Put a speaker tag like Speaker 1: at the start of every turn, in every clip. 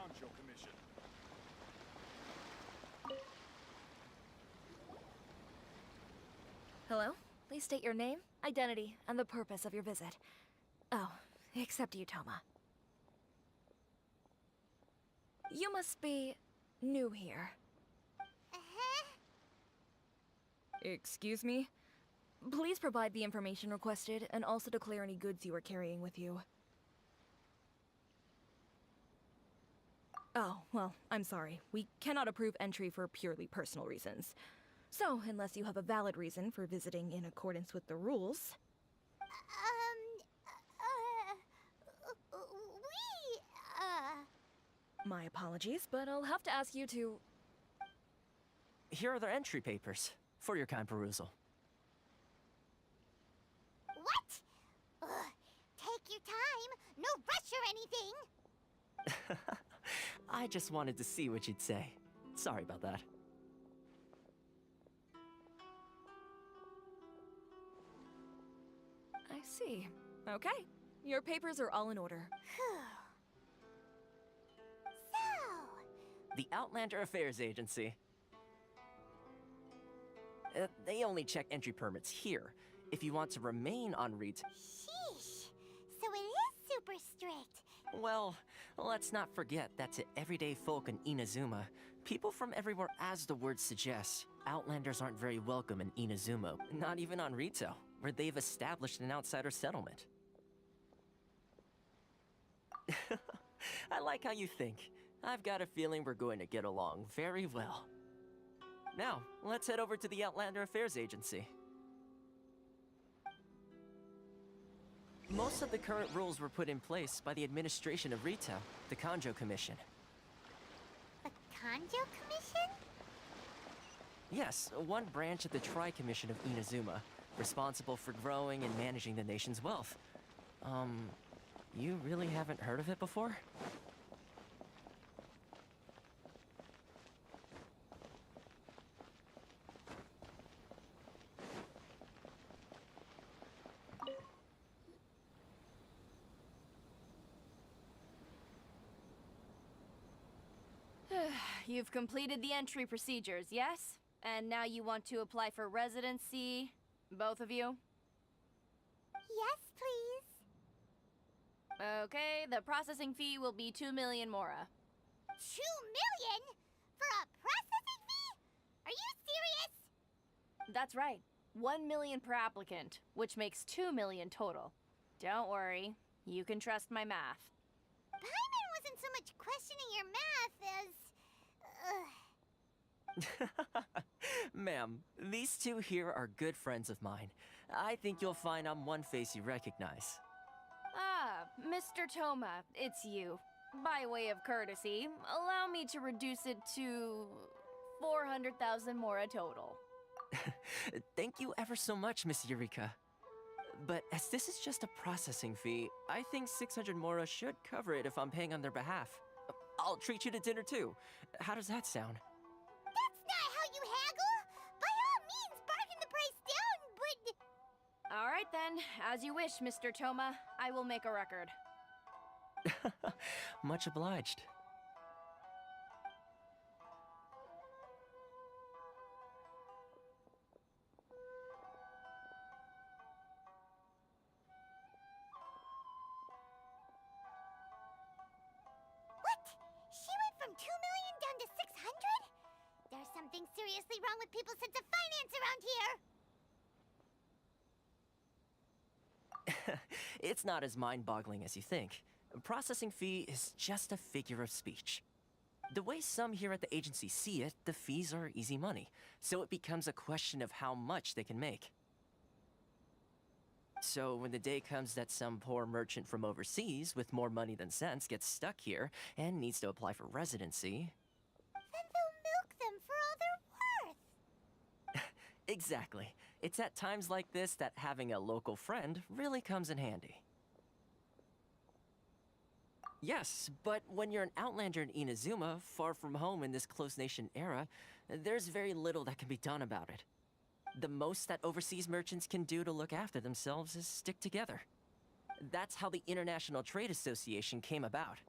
Speaker 1: Concho Commission.
Speaker 2: Hello? Please state your name, identity, and the purpose of your visit. Oh, except you, Thoma. You must be new here. Excuse me? Please provide the information requested, and also declare any goods you are carrying with you. Oh, well, I'm sorry. We cannot approve entry for purely personal reasons. So, unless you have a valid reason for visiting in accordance with the rules... My apologies, but I'll have to ask you to...
Speaker 3: Here are their entry papers, for your kind perusal.
Speaker 4: What? Take your time. No rush or anything.
Speaker 3: I just wanted to see what you'd say. Sorry about that.
Speaker 2: I see. Okay. Your papers are all in order.
Speaker 4: So...
Speaker 3: The Outlander Affairs Agency. They only check entry permits here. If you want to remain on Reed's...
Speaker 4: Sheesh. So it is super strict.
Speaker 3: Well, let's not forget that to everyday folk in Inazuma, people from everywhere, as the word suggests, Outlanders aren't very welcome in Inazuma, not even on Rito, where they've established an outsider settlement. I like how you think. I've got a feeling we're going to get along very well. Now, let's head over to the Outlander Affairs Agency. Most of the current rules were put in place by the administration of Rito, the Conjo Commission.
Speaker 4: The Conjo Commission?
Speaker 3: Yes, one branch of the Tri-Commission of Inazuma, responsible for growing and managing the nation's wealth. You really haven't heard of it before?
Speaker 5: You've completed the entry procedures, yes? And now you want to apply for residency? Both of you?
Speaker 4: Yes, please.
Speaker 5: Okay, the processing fee will be 2 million mora.
Speaker 4: 2 million? For a processing fee? Are you serious?
Speaker 5: That's right. 1 million per applicant, which makes 2 million total. Don't worry, you can trust my math.
Speaker 4: Paimon wasn't so much questioning your math as...
Speaker 3: Ma'am, these two here are good friends of mine. I think you'll find I'm one face you recognize.
Speaker 5: Ah, Mr. Thoma, it's you. By way of courtesy, allow me to reduce it to 400,000 mora total.
Speaker 3: Thank you ever so much, Miss Eureka. But as this is just a processing fee, I think 600 mora should cover it if I'm paying on their behalf. I'll treat you to dinner too. How does that sound?
Speaker 4: That's not how you haggle! By all means, bargain the price down, but...
Speaker 5: All right then, as you wish, Mr. Thoma. I will make a record.
Speaker 3: Much obliged.
Speaker 4: What? She went from 2 million down to 600? There's something seriously wrong with people's sense of finance around here!
Speaker 3: It's not as mind-boggling as you think. A processing fee is just a figure of speech. The way some here at the agency see it, the fees are easy money, so it becomes a question of how much they can make. So when the day comes that some poor merchant from overseas with more money than sense gets stuck here and needs to apply for residency...
Speaker 4: Then they'll milk them for all they're worth!
Speaker 3: Exactly. It's at times like this that having a local friend really comes in handy. Yes, but when you're an Outlander in Inazuma, far from home in this close nation era, there's very little that can be done about it. The most that overseas merchants can do to look after themselves is stick together. That's how the International Trade Association came about.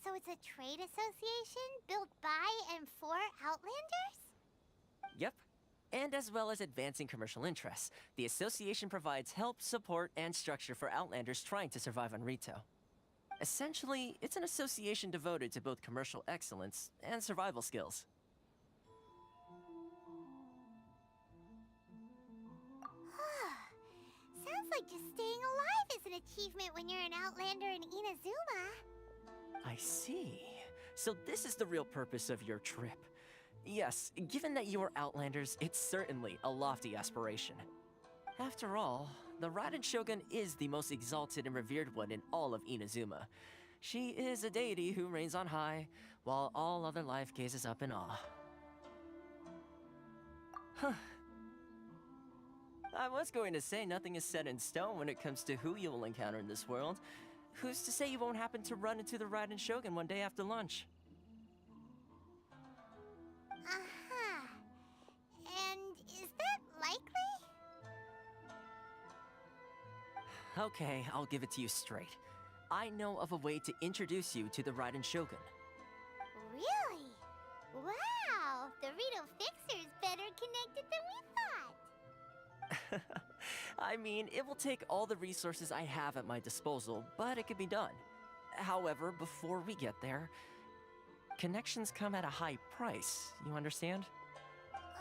Speaker 4: So it's a trade association built by and for Outlanders?
Speaker 3: Yep. And as well as advancing commercial interests, the association provides help, support, and structure for Outlanders trying to survive on Rito. Essentially, it's an association devoted to both commercial excellence and survival skills.
Speaker 4: Sounds like just staying alive is an achievement when you're an Outlander in Inazuma.
Speaker 3: I see. So this is the real purpose of your trip. Yes, given that you are Outlanders, it's certainly a lofty aspiration. After all, the Raiden Shogun is the most exalted and revered one in all of Inazuma. She is a deity who reigns on high, while all other life gazes up in awe. Huh. I was going to say nothing is set in stone when it comes to who you will encounter in this world. Who's to say you won't happen to run into the Raiden Shogun one day after lunch?
Speaker 4: Uh-huh. And is that likely?
Speaker 3: Okay, I'll give it to you straight. I know of a way to introduce you to the Raiden Shogun.
Speaker 4: Really? Wow! The Rito Fixer's better connected than we thought.
Speaker 3: I mean, it will take all the resources I have at my disposal, but it can be done. However, before we get there, connections come at a high price, you understand?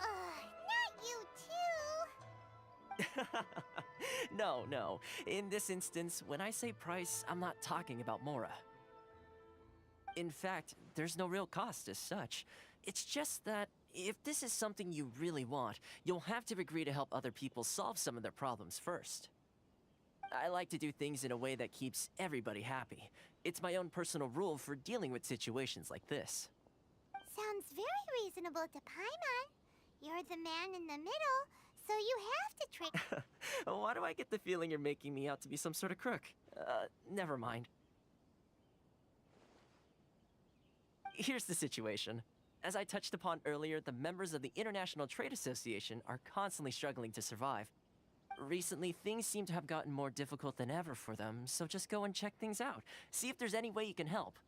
Speaker 4: Not you too!
Speaker 3: No. In this instance, when I say price, I'm not talking about Mora. In fact, there's no real cost as such. It's just that if this is something you really want, you'll have to agree to help other people solve some of their problems first. I like to do things in a way that keeps everybody happy. It's my own personal rule for dealing with situations like this.
Speaker 4: Sounds very reasonable to Paimon. You're the man in the middle, so you have to trade.
Speaker 3: Why do I get the feeling you're making me out to be some sort of crook? Never mind. Here's the situation. As I touched upon earlier, the members of the International Trade Association are constantly struggling to survive. Recently, things seem to have gotten more difficult than ever for them, so just go and check things out. See if there's any way you can help.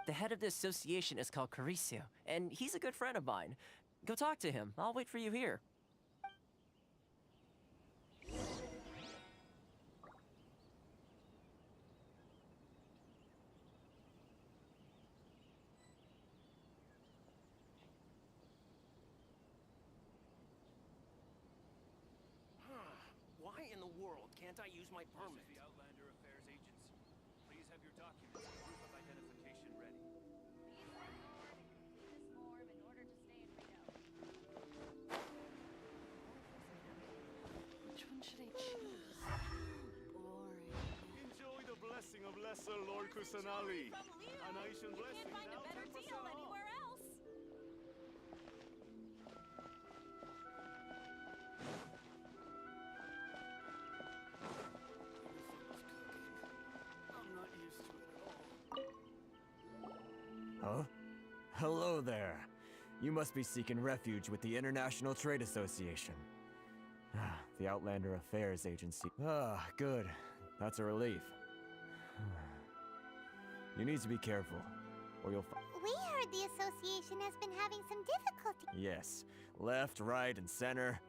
Speaker 3: The head of the association is called Carisio, and he's a good friend of mine. Go talk to him. I'll wait for you here.
Speaker 1: Why in the world can't I use my permit?
Speaker 6: This is the Outlander Affairs Agency. Please have your documents and proof of identification ready.
Speaker 5: These form in order to stay in Rito. Which one should I choose? Boring.
Speaker 6: Enjoy the blessing of Lesser Lord Kusanali. A nation blessing.
Speaker 5: Can't find a better deal anywhere else.
Speaker 6: I'm not used to it at all.
Speaker 7: Huh? Hello there. You must be seeking refuge with the International Trade Association. The Outlander Affairs Agency. Good. That's a relief. You need to be careful, or you'll
Speaker 4: We heard the association has been having some difficulty.
Speaker 7: Yes. Left, right, and center.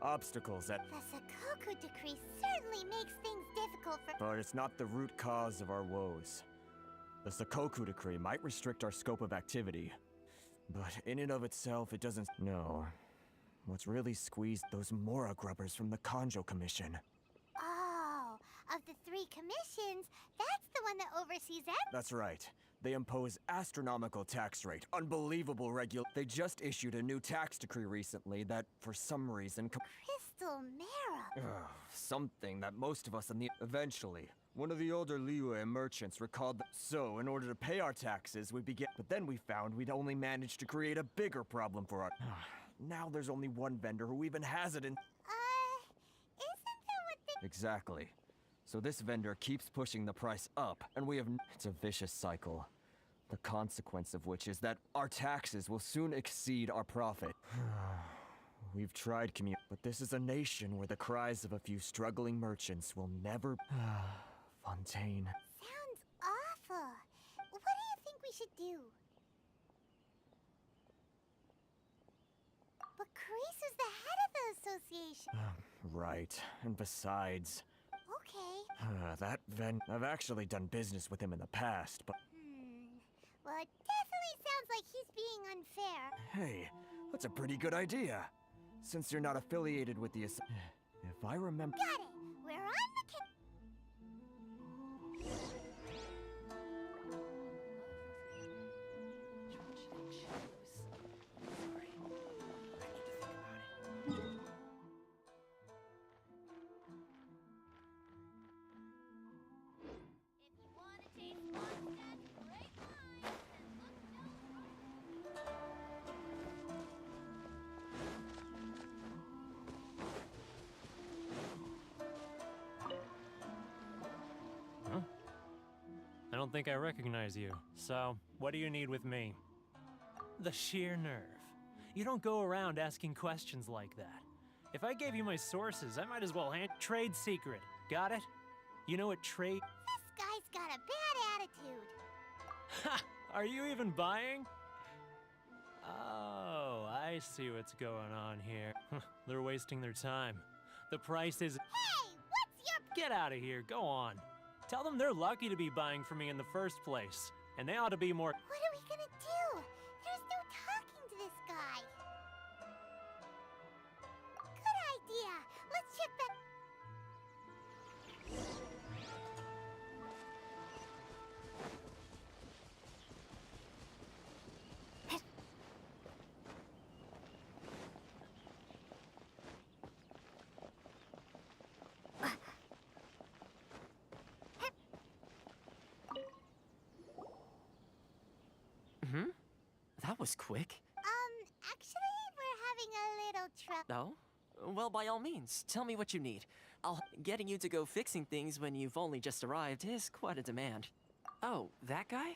Speaker 7: Obstacles that...
Speaker 4: The Sakoku decree certainly makes things difficult for.
Speaker 7: But it's not the root cause of our woes. The Sakoku decree might restrict our scope of activity, but in and of itself, it doesn't... No. What's really squeezed those Mora grubbers from the Kanjo Commission.
Speaker 4: Oh, of the 3 commissions, that's the one that oversees that.
Speaker 7: That's right. They impose astronomical tax rate, unbelievable They just issued a new tax decree recently that, for some reason...
Speaker 4: Crystal Marrow.
Speaker 7: Something that most of us in the... Eventually, one of the older Liyue merchants recalled that... So, in order to pay our taxes, we began... But then we found we'd only managed to create a bigger problem for our... Now there's only one vendor who even has it in...
Speaker 4: Isn't that what they...
Speaker 7: Exactly. So this vendor keeps pushing the price up, and we have... It's a vicious cycle. The consequence of which is that our taxes will soon exceed our profit. We've tried but this is a nation where the cries of a few struggling merchants will never... Fontaine.
Speaker 4: Sounds awful. What do you think we we should do. But Carice is the head of the association.
Speaker 7: Right. And besides,
Speaker 4: Okay.
Speaker 7: I've actually done business with him in the past, but
Speaker 4: Well, it definitely sounds like he's being unfair.
Speaker 7: hey, that's a pretty good idea. Since you're not affiliated with the if I remember.
Speaker 4: Got it. We're on the case. If you want to taste Mondstadt's great wine, then look no
Speaker 8: I don't think I recognize you. So, what do you need with me? The sheer nerve. You don't go around asking questions like that. If I gave you my sources, I might as well hand trade secret. Got it? You know what trade?
Speaker 4: This guy's got a bad attitude.
Speaker 8: Ha! Are you even buying? Oh, I see what's going on here. They're wasting their time. The price is.
Speaker 4: Hey, what's your...
Speaker 8: Get out of here. Go on. Tell them they're lucky to be buying from me in the first place, and they ought to be more.
Speaker 4: What are we gonna do? There's no talking to this guy. Good idea. Let's chip back.
Speaker 3: That was quick.
Speaker 4: Actually, we're having a little trouble.
Speaker 3: Oh? Well, by all means, tell me what you need. Getting you to go fixing things when you've only just arrived is quite a demand. Oh, that guy?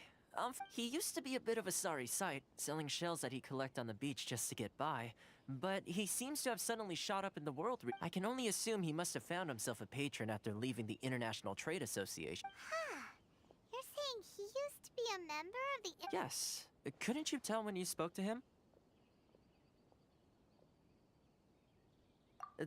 Speaker 3: He used to be a bit of a sorry sight, selling shells that he'd collect on the beach just to get by. But he seems to have suddenly shot up in the world. I can only assume he must have found himself a patron after leaving the International Trade Association.
Speaker 4: Huh. You're saying he used to be a member of the...
Speaker 3: Yes. Couldn't you tell when you spoke to him?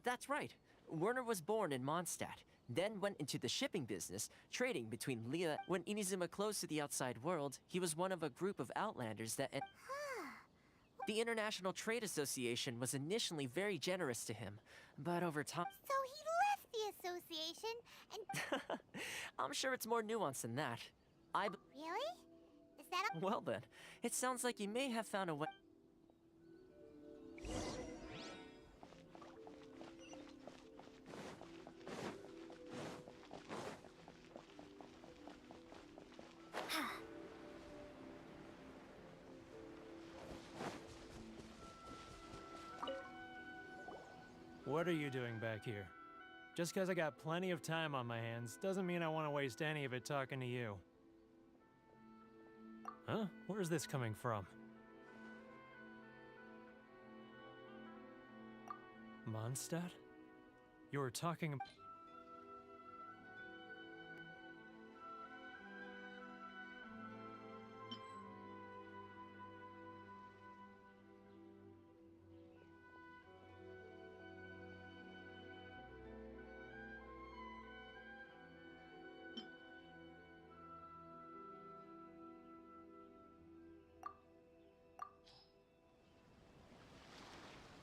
Speaker 3: That's right. Werner was born in Mondstadt, then went into the shipping business, trading between Leah. When Inazuma closed to the outside world, he was one of a group of Outlanders that... The International Trade Association was initially very generous to him, but over time...
Speaker 4: So he left the association and...
Speaker 3: I'm sure it's more nuanced than that.
Speaker 4: Really? Is that a...
Speaker 3: Well then, it sounds like you may have found a way...
Speaker 8: What are you doing back here? Just because I got plenty of time on my hands doesn't mean I want to waste any of it talking to you. Huh? Where's this coming from? Mondstadt? You were talking about...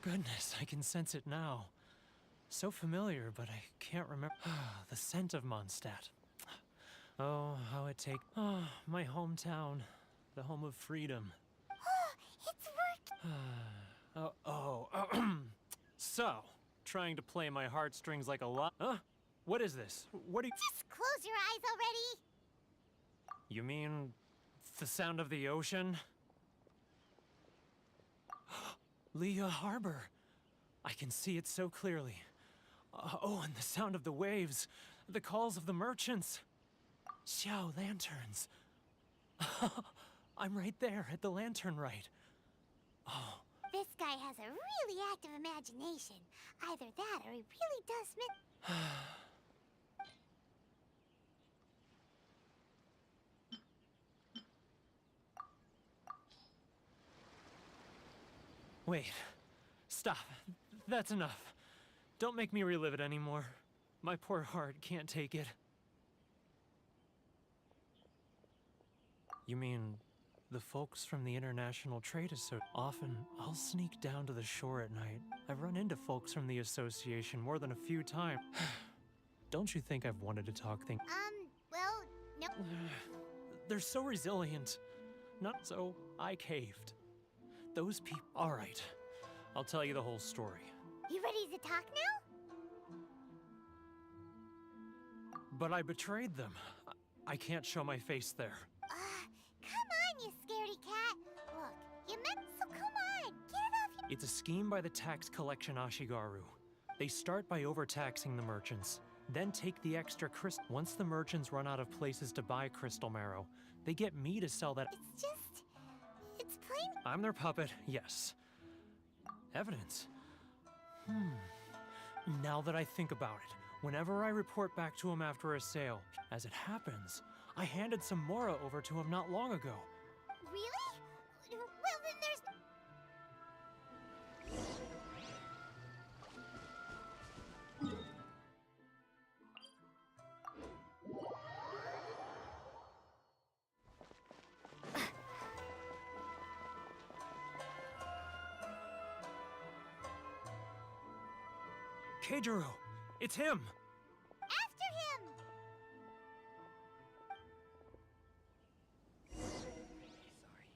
Speaker 8: Goodness, I can sense it now. So familiar, but I can't remember. The scent of Mondstadt. Oh, how it take... Oh, my hometown. The home of freedom.
Speaker 4: It's working!
Speaker 8: So, trying to play my heartstrings like a lot... Huh? What is this? What do you...
Speaker 4: Just close your eyes already!
Speaker 8: You mean... the sound of the ocean? Leah Harbor. I can see it so clearly. Oh, and the sound of the waves. The calls of the merchants. Xiao lanterns. I'm right there at the lantern right. Oh.
Speaker 4: This guy has a really active imagination. Either that or he really does
Speaker 8: Wait. Stop. That's enough. Don't make me relive it anymore. My poor heart can't take it. You mean the folks from the International Trade Association? Often, I'll sneak down to the shore at night. I've run into folks from the association more than a few times. Don't you think I've wanted to talk things?
Speaker 4: Well, no.
Speaker 8: They're so resilient. Not so I caved. Those people. Alright. I'll tell you the whole story.
Speaker 4: You ready to talk now?
Speaker 8: But I betrayed them. I can't show my face there.
Speaker 4: Come on, you scaredy cat. Look, you meant so come on. Get it off your...
Speaker 8: It's a scheme by the tax collection Ashigaru. They start by overtaxing the merchants, then take the extra crystal. Once the merchants run out of places to buy crystal marrow, they get me to sell that.
Speaker 4: It's just... it's plain...
Speaker 8: I'm their puppet, yes. Evidence? Now that I think about it, whenever I report back to him after a sale, as it happens, I handed some Mora over to him not long ago.
Speaker 4: Really? Well, then there's...
Speaker 8: Keijiro! It's him!
Speaker 4: After him!
Speaker 3: Sorry.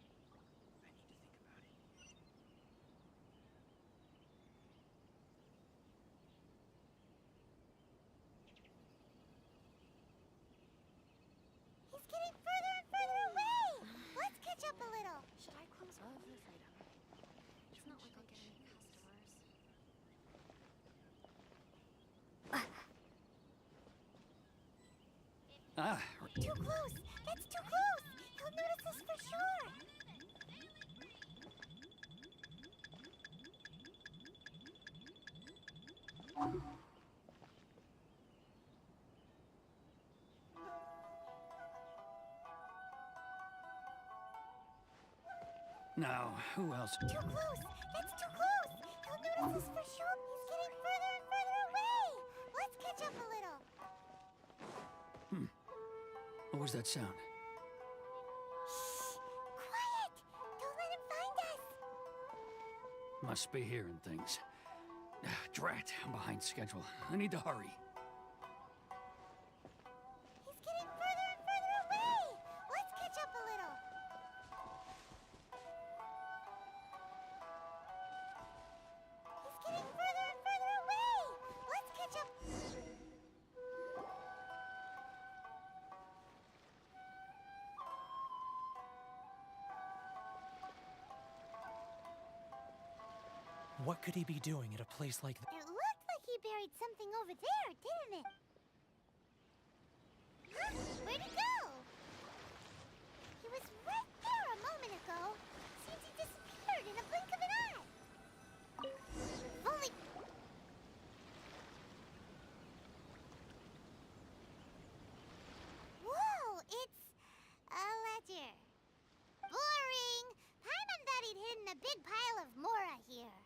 Speaker 3: I need to think about it.
Speaker 4: He's getting further and further away! Let's catch up a little.
Speaker 5: Should I close off the freedom? It's not like I'll get any customers.
Speaker 4: Too close! That's too close! He'll notice us for sure!
Speaker 9: Now, who else?
Speaker 4: Too close! That's too close! He'll notice us for sure! He's getting further and further away! Let's catch up a little!
Speaker 9: What was that sound?
Speaker 4: Shh! Quiet! Don't let him find us!
Speaker 9: Must be hearing things. Drat, I'm behind schedule. I need to hurry.
Speaker 4: He's getting further and further away! Let's catch up a little! He's getting further and further away! Let's catch up...
Speaker 8: What could he be doing at a place like that?
Speaker 4: It looked like he buried something over there, didn't it? Huh? Where'd he go? He was right there a moment ago. Seems he disappeared in a blink of an eye. If only... Whoa, it's a ledger. Boring. Paimon thought he'd hidden a big pile of Mora here.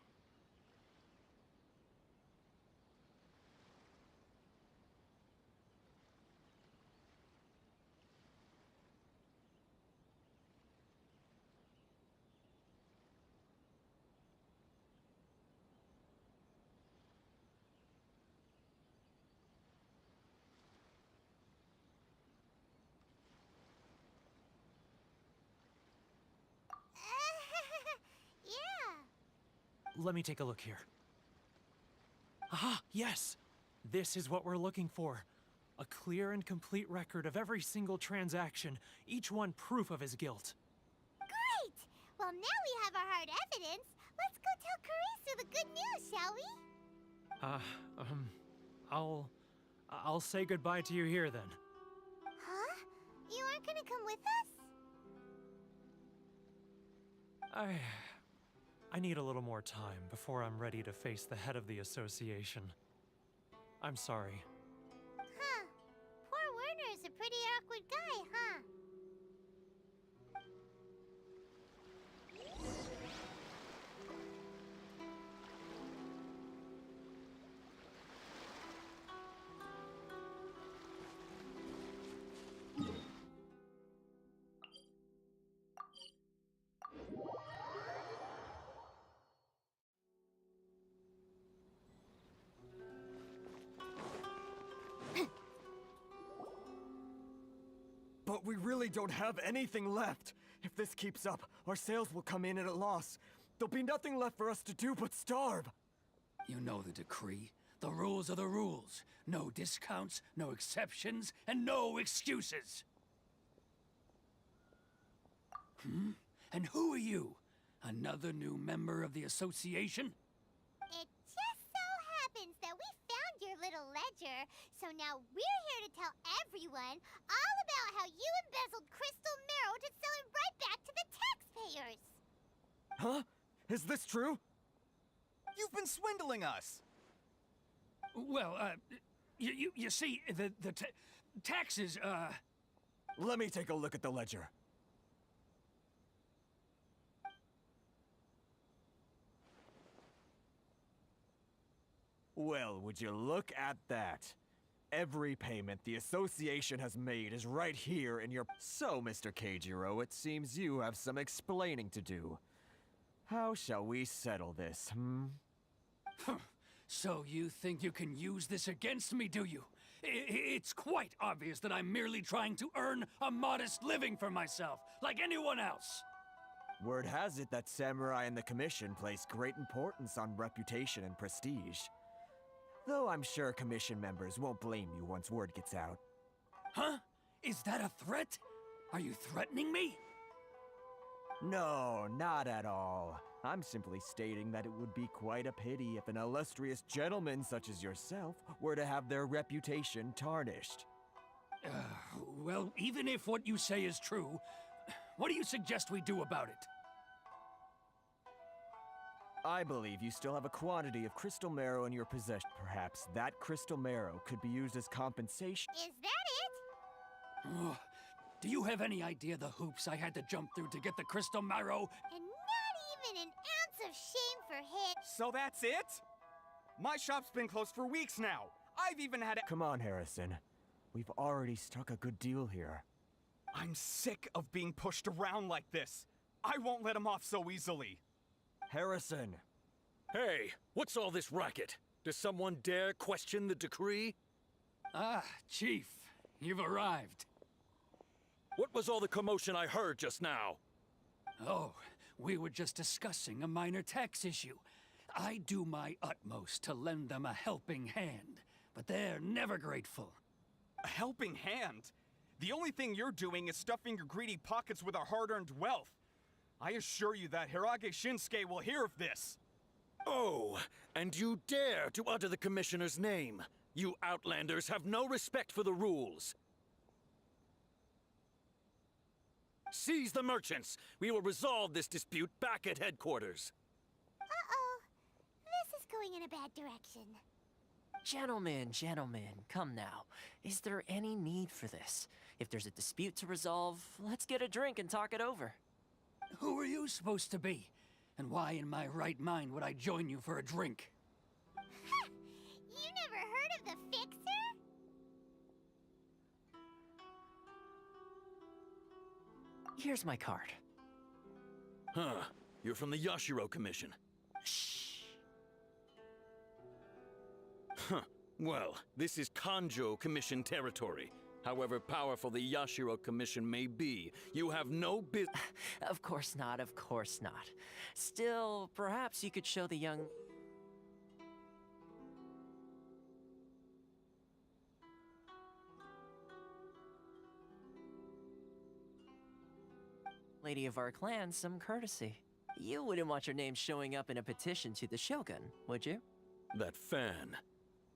Speaker 4: Yeah.
Speaker 8: Let me take a look here. Aha! Yes! This is what we're looking for. A clear and complete record of every single transaction, each one proof of his guilt.
Speaker 4: Great! Well, now we have our hard evidence. Let's go tell Karisu the good news, shall we?
Speaker 8: I'll say goodbye to you here then.
Speaker 4: Huh? You aren't gonna come with us?
Speaker 8: I need a little more time before I'm ready to face the head of the association. I'm sorry.
Speaker 4: Huh. Poor Werner's a pretty awkward guy, huh?
Speaker 7: But we really don't have anything left. If this keeps up, our sales will come in at a loss. There'll be nothing left for us to do but starve.
Speaker 9: You know the decree. The rules are the rules. No discounts, no exceptions, and no excuses. And who are you? Another new member of the association?
Speaker 4: It just so happens that we found your little ledger, so now we're here to tell everyone all about how you embezzled crystal marrow to sell it right back to the taxpayers.
Speaker 7: Huh? Is this true?
Speaker 10: You've been swindling us!
Speaker 9: Well, you see, the taxes,
Speaker 7: Let me take a look at the ledger. Well, would you look at that? Every payment the association has made is right here in your... So, Mr. Keijiro, it seems you have some explaining to do. How shall we settle this,
Speaker 9: So you think you can use this against me, do you? It's quite obvious that I'm merely trying to earn a modest living for myself, like anyone else.
Speaker 7: Word has it that samurai and the commission place great importance on reputation and prestige. Though I'm sure commission members won't blame you once word gets out.
Speaker 9: Huh? Is that a threat? Are you threatening me?
Speaker 7: No, not at all. I'm simply stating that it would be quite a pity if an illustrious gentleman such as yourself were to have their reputation tarnished.
Speaker 9: Well, even if what you say is true, what do you suggest we do about it?
Speaker 7: I believe you still have a quantity of crystal marrow in your possession. Perhaps that crystal marrow could be used as compensation.
Speaker 4: Is that it?
Speaker 9: Ugh. Do you have any idea the hoops I had to jump through to get the crystal marrow?
Speaker 4: And not even an ounce of shame for him.
Speaker 10: So that's it? My shop's been closed for weeks now. I've even had
Speaker 7: Come on, Harrison. We've already struck a good deal here.
Speaker 10: I'm sick of being pushed around like this. I won't let him off so easily.
Speaker 7: Harrison!
Speaker 11: Hey, what's all this racket? Does someone dare question the decree?
Speaker 9: Ah, Chief, you've arrived.
Speaker 11: What was all the commotion I heard just now?
Speaker 9: Oh, we were just discussing a minor tax issue. I do my utmost to lend them a helping hand, but they're never grateful.
Speaker 10: A helping hand? The only thing you're doing is stuffing your greedy pockets with our hard-earned wealth. I assure you that Hirage Shinsuke will hear of this.
Speaker 11: Oh, and you dare to utter the Commissioner's name. You Outlanders have no respect for the rules. Seize the merchants. We will resolve this dispute back at headquarters.
Speaker 4: Uh-oh. This is going in a bad direction.
Speaker 3: Gentlemen, come now. Is there any need for this? If there's a dispute to resolve, let's get a drink and talk it over.
Speaker 9: Who are you supposed to be? And why in my right mind would I join you for a drink?
Speaker 4: You never heard of the Fixer?
Speaker 3: Here's my card.
Speaker 11: Huh. You're from the Yashiro Commission.
Speaker 3: Shh.
Speaker 11: Huh. Well, this is Kanjo Commission territory. However powerful the Yashiro Commission may be, you have no business.
Speaker 3: Of course not, of course not. Still, perhaps you could show the young... lady of our clan some courtesy. You wouldn't want your name showing up in a petition to the Shogun, would you?
Speaker 11: That fan.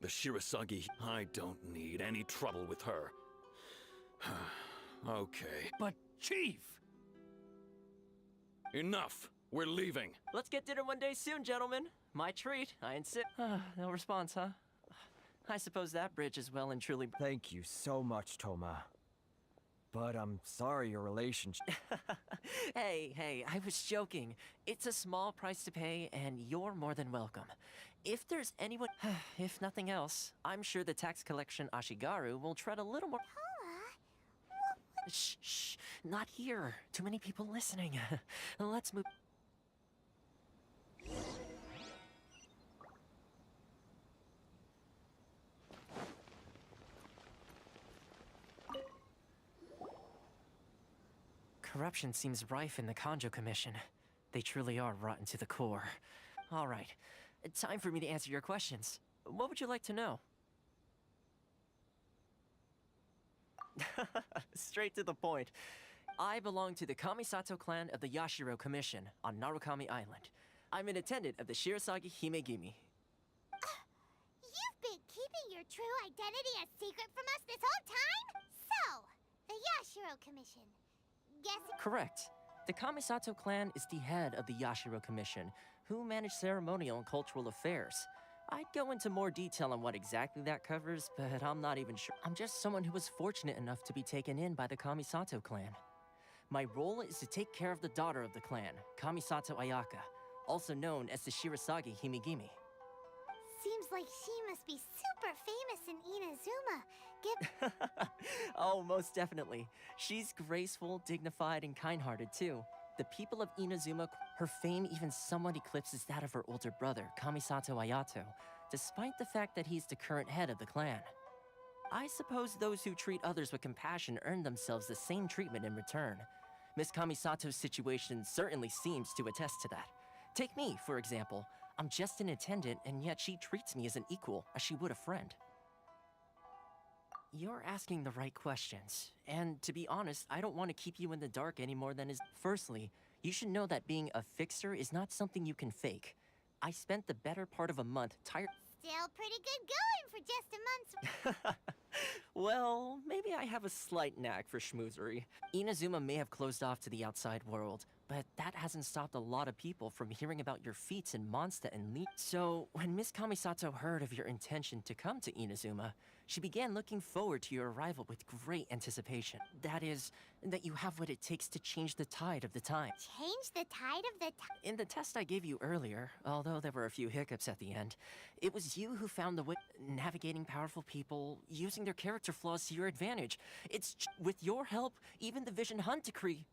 Speaker 11: The Shirasagi. I don't need any trouble with her. Okay.
Speaker 9: But, Chief!
Speaker 11: Enough! We're leaving.
Speaker 3: Let's get dinner one day soon, gentlemen. My treat, I insist. No response, huh? I suppose that bridge is well and truly...
Speaker 7: Thank you so much, Thoma. But I'm sorry your relationship...
Speaker 3: Hey, I was joking. It's a small price to pay, and you're more than welcome. If there's anyone... if nothing else, I'm sure the tax collection Ashigaru will tread a little more... Shh, not here. Too many people listening. Let's move... Corruption seems rife in the Kanjo Commission. They truly are rotten to the core. All right, time for me to answer your questions. What would you like to know? Straight to the point. I belong to the Kamisato clan of the Yashiro Commission on Narukami Island. I'm an attendant of the Shirasagi Himegimi.
Speaker 4: You've been keeping your true identity a secret from us this whole time? So, the Yashiro Commission. Guessing?
Speaker 3: Correct. The Kamisato clan is the head of the Yashiro Commission, who manage ceremonial and cultural affairs. I'd go into more detail on what exactly that covers, but I'm not even sure. I'm just someone who was fortunate enough to be taken in by the Kamisato clan. My role is to take care of the daughter of the clan, Kamisato Ayaka, also known as the Shirasagi Himegimi.
Speaker 4: Seems like she must be super famous in Inazuma.
Speaker 3: Oh, most definitely. She's graceful, dignified, and kind-hearted too. The people of Inazuma, her fame even somewhat eclipses that of her older brother, Kamisato Ayato, despite the fact that he's the current head of the clan. I suppose those who treat others with compassion earn themselves the same treatment in return. Miss Kamisato's situation certainly seems to attest to that. Take me, for example. I'm just an attendant, and yet she treats me as an equal, as she would a friend. You're asking the right questions, and to be honest, I don't want to keep you in the dark any more than is. Firstly, you should know that being a fixer is not something you can fake. I spent the better part of a month tired.
Speaker 4: Still pretty good going for just a month's.
Speaker 3: Well, maybe I have a slight knack for schmoozery. Inazuma may have closed off to the outside world, but that hasn't stopped a lot of people from hearing about your feats in Mondstadt and Lee. So, when Miss Kamisato heard of your intention to come to Inazuma, she began looking forward to your arrival with great anticipation. That is, that you have what it takes to change the tide of the time.
Speaker 4: Change the tide of the time?
Speaker 3: In the test I gave you earlier, although there were a few hiccups at the end, it was you who found the way navigating powerful people, using their character flaws to your advantage. With your help, even the Vision Hunt decree.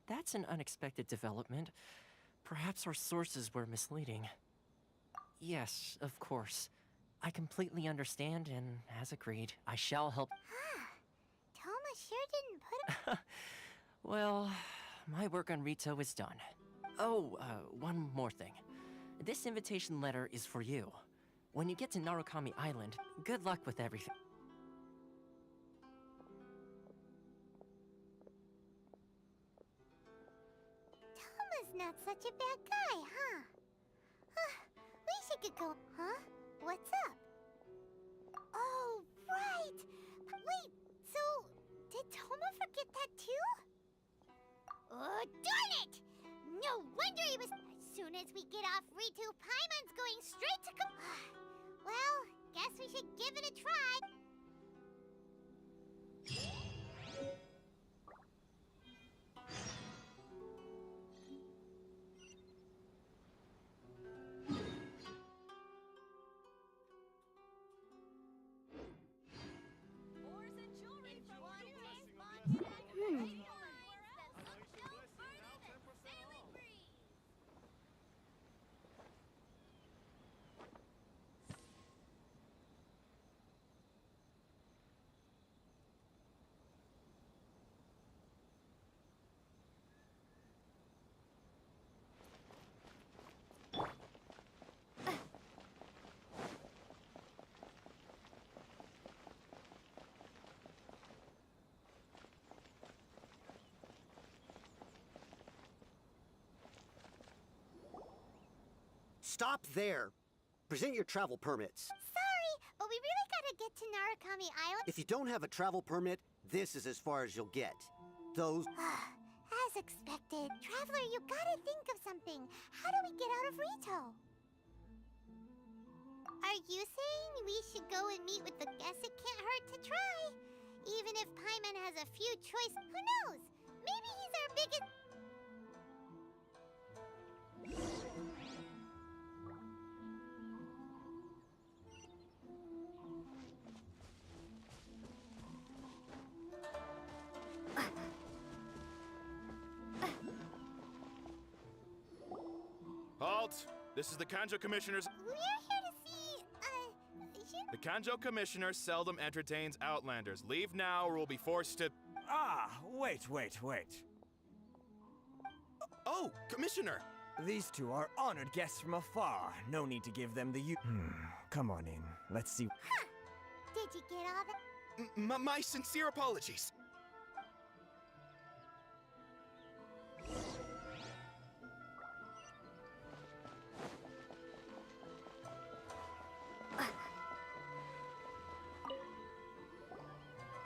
Speaker 3: That's an unexpected development. Perhaps our sources were misleading. Yes, of course. I completely understand, and as agreed, I shall help.
Speaker 4: Thoma sure didn't put
Speaker 3: Well, my work on Rito is done. Oh, one more thing. This invitation letter is for you. When you get to Narukami Island, good luck with everything.
Speaker 4: Thoma's not such a bad guy, huh? We should go. Huh? What's up? Oh, right! Wait, so did Thoma forget that too? Oh, darn it! No wonder he was. As soon as we get off Ritu, Paimon's going straight to Well, guess we should give it a try.
Speaker 12: Stop there. Present your travel permits.
Speaker 4: Sorry, but we really gotta get to Narukami Island.
Speaker 12: If you don't have a travel permit, this is as far as you'll get. Those...
Speaker 4: As expected. Traveler, you gotta think of something. How do we get out of Rito? Are you saying we should go and meet with the... Guess it can't hurt to try. Even if Paimon has a few choices, who knows? Maybe he's our biggest...
Speaker 6: Halt! This is the Kanjo Commissioner's...
Speaker 4: We're here to see,
Speaker 6: The
Speaker 13: Kanjo Commissioner seldom entertains Outlanders. Leave now or we'll be forced to...
Speaker 7: Ah, wait.
Speaker 13: Oh, Commissioner!
Speaker 7: These two are honored guests from afar. No need to give them the Come on in. Let's see.
Speaker 4: Huh. Did you get all the...
Speaker 13: My sincere apologies.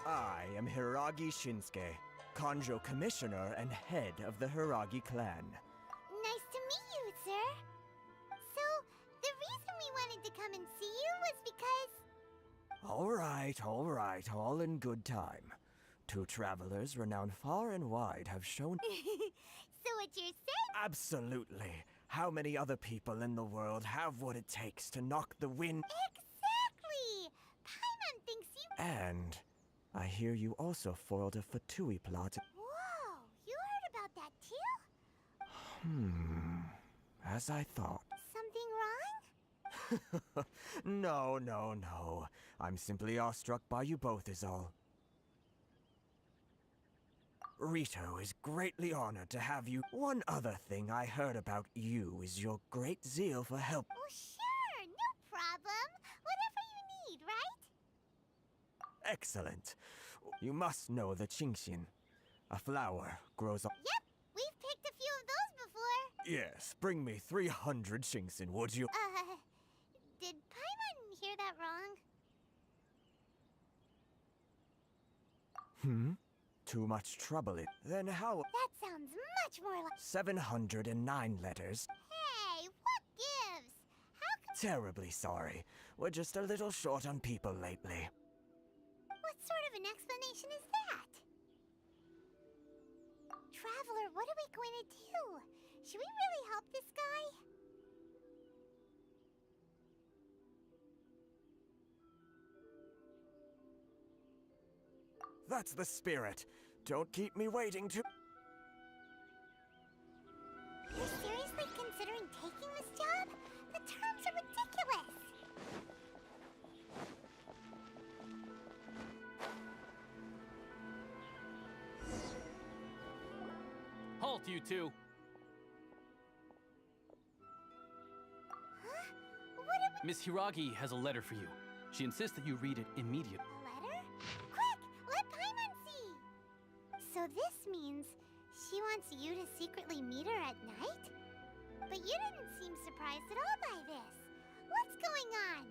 Speaker 7: I am Hiragi Shinsuke, Kanjo Commissioner and head of the Hiragi clan.
Speaker 4: Nice to meet you, sir. So, the reason we wanted to come and see you was because...
Speaker 7: All right, all in good time. Two travelers renowned far and wide have shown...
Speaker 4: So what you're saying...
Speaker 7: Absolutely. How many other people in the world have what it takes to knock the wind...
Speaker 4: Exactly! Paimon thinks you...
Speaker 7: And I hear you also foiled a Fatui plot.
Speaker 4: Whoa! You heard about that too?
Speaker 7: As I thought.
Speaker 4: Something wrong?
Speaker 7: No. I'm simply awestruck by you both is all. Rito is greatly honored to have you. One other thing I heard about you is your great zeal for help.
Speaker 4: Oh, sure! No problem! Whatever you need, right?
Speaker 7: Excellent. You must know the Qingxin. A flower grows up.
Speaker 4: Yep! We've picked a few of those before!
Speaker 7: Yes, bring me 300 Qingxin, would you?
Speaker 4: Did Paimon hear that wrong?
Speaker 7: Too much trouble it. Then how?
Speaker 4: That sounds much more like...
Speaker 7: 709 letters.
Speaker 4: Hey, what gives? How could...
Speaker 7: Terribly sorry. We're just a little short on people lately.
Speaker 4: What sort of an explanation is that? Traveler, what are we going to do? Should we really help this guy?
Speaker 7: That's the spirit. Don't keep me waiting too.
Speaker 4: You're seriously considering taking this job? The terms are ridiculous!
Speaker 8: Halt, you two!
Speaker 4: Huh? What are we...
Speaker 8: Miss Hiragi has a letter for you. She insists that you read it immediately.
Speaker 4: Letter? Quick! Let Paimon see! So this means she wants you to secretly meet her at night? But you didn't seem surprised at all by this. What's going on?